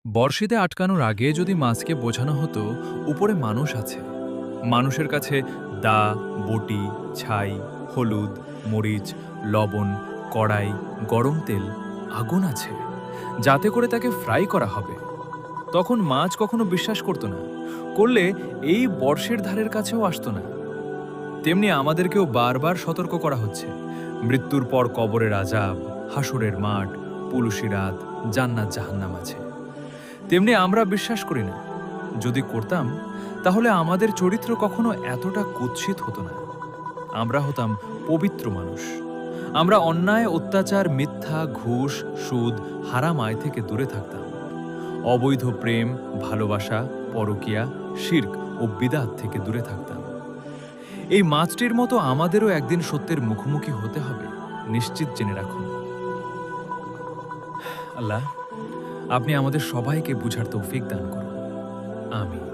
বড়শিতে আটকানোর আগে যদি মাছকে বোঝানো হতো উপরে মানুষ আছে, মানুষের কাছে দা, বটি, ছাই, হলুদ, মরিচ, লবণ, কড়াই, গরম তেল, আগুন আছে, যাতে করে তাকে ফ্রাই করা হবে, তখন মাছ কখনো বিশ্বাস করতো না। করলে এই বর্ষের ধারের কাছেও আসতো না। তেমনি আমাদেরকেও বারবার সতর্ক করা হচ্ছে, মৃত্যুর পর কবরের আযাব, হাসরের মাঠ, পুলুসি রাত, জান্নাত জাহান্নাম আছে। তেমনি আমরা বিশ্বাস করি না। যদি করতাম তাহলে আমাদের চরিত্র কখনো এতটা কুৎসিত হতো না। আমরা হতাম পবিত্র মানুষ। আমরা অন্যায়, অত্যাচার, মিথ্যা, ঘুষ, সুদ, হারাম আয় থেকে দূরে থাকতাম। অবৈধ প্রেম, ভালোবাসা, পরকিয়া, শিরক ও বিদআত থেকে দূরে থাকতাম। এই মাছটির মতো আমাদেরও একদিন সত্যের মুখোমুখি হতে হবে, নিশ্চিত জেনে রাখুন। আল্লাহ, আপনি আমাদের সবাইকে বুঝার তৌফিক দান করুন। আমিন।